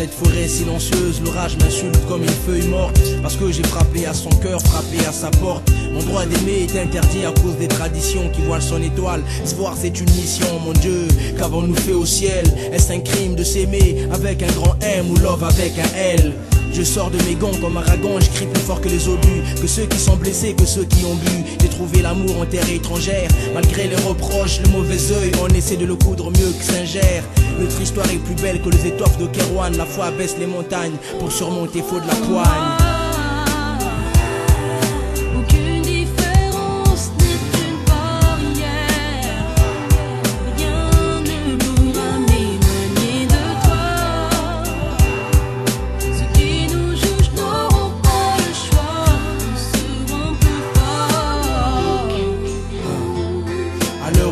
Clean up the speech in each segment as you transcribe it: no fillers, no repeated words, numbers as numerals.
cette forêt silencieuse, l'orage m'insulte comme une feuille morte. Parce que j'ai frappé à son cœur, frappé à sa porte. Mon droit d'aimer est interdit à cause des traditions qui voilent son étoile. Se voir c'est une mission, mon Dieu, qu'avons-nous fait au ciel? Est-ce un crime de s'aimer avec un grand M ou love avec un L? Je sors de mes gonds comme un dragon, je crie plus fort que les obus, que ceux qui sont blessés, que ceux qui ont bu. J'ai trouvé l'amour en terre étrangère, malgré les reproches, le mauvais œil, on essaie de le coudre mieux que Saint-Gère. Notre histoire est plus belle que les étoffes de Kérouane, la foi baisse les montagnes, pour surmonter faut de la poigne.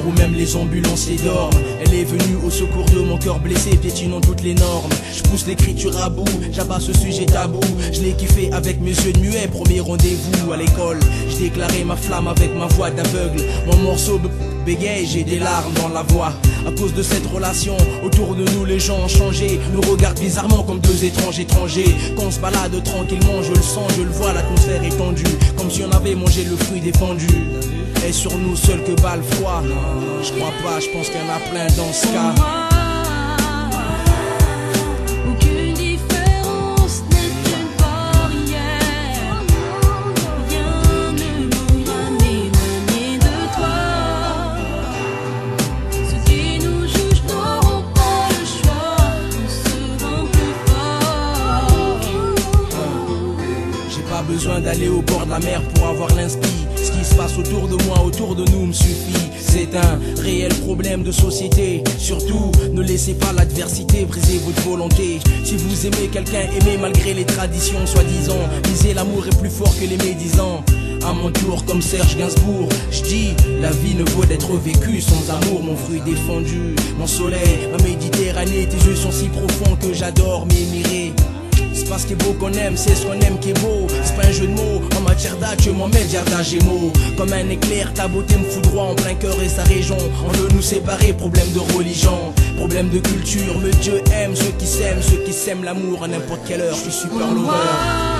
Où même les ambulanciers dorment, elle est venue au secours de mon cœur blessé, piétinant toutes les normes. Je pousse l'écriture à bout, j'abats ce sujet tabou. Je l'ai kiffé avec mes yeux de muet, premier rendez-vous à l'école. J'ai déclaré ma flamme avec ma voix d'aveugle. Mon morceau bégaye, j'ai des larmes dans la voix. À cause de cette relation, autour de nous les gens ont changé, nous regardent bizarrement comme deux étrangers. Quand on se balade tranquillement, je le sens, je le vois, l'atmosphère est tendue, comme si on avait mangé le fruit défendu. Et sur nous seul que bat le froid. Je crois pas, je pense qu'il y en a plein dans ce cas. Aucune différence n'est une barrière. Rien ne pourra m'éloigner de toi. Ceux qui nous jugent n'auront pas le choix, nous serons plus forts. J'ai pas besoin d'aller au bord de la mer pour avoir l'inspi. Ce qui se passe autour de moi, autour de nous me suffit. C'est un réel problème de société. Surtout, ne laissez pas l'adversité briser votre volonté. Si vous aimez quelqu'un, aimez malgré les traditions soi-disant. Disez l'amour est plus fort que les médisants. À mon tour, comme Serge Gainsbourg, je dis la vie ne vaut d'être vécue sans amour. Mon fruit défendu, mon soleil, ma Méditerranée. Tes yeux sont si profonds que j'adore m'émirer. C'est pas ce qui est beau qu'on aime, c'est ce qu'on aime qui est beau. C'est pas un jeu de mots, en matière d'acte, je m'en mets diable gémeaux. Comme un éclair, ta beauté me foudroie en plein cœur et sa région. On veut nous séparer, problème de religion, problème de culture. Mais Dieu aime ceux qui s'aiment l'amour à n'importe quelle heure. Je suis super lover.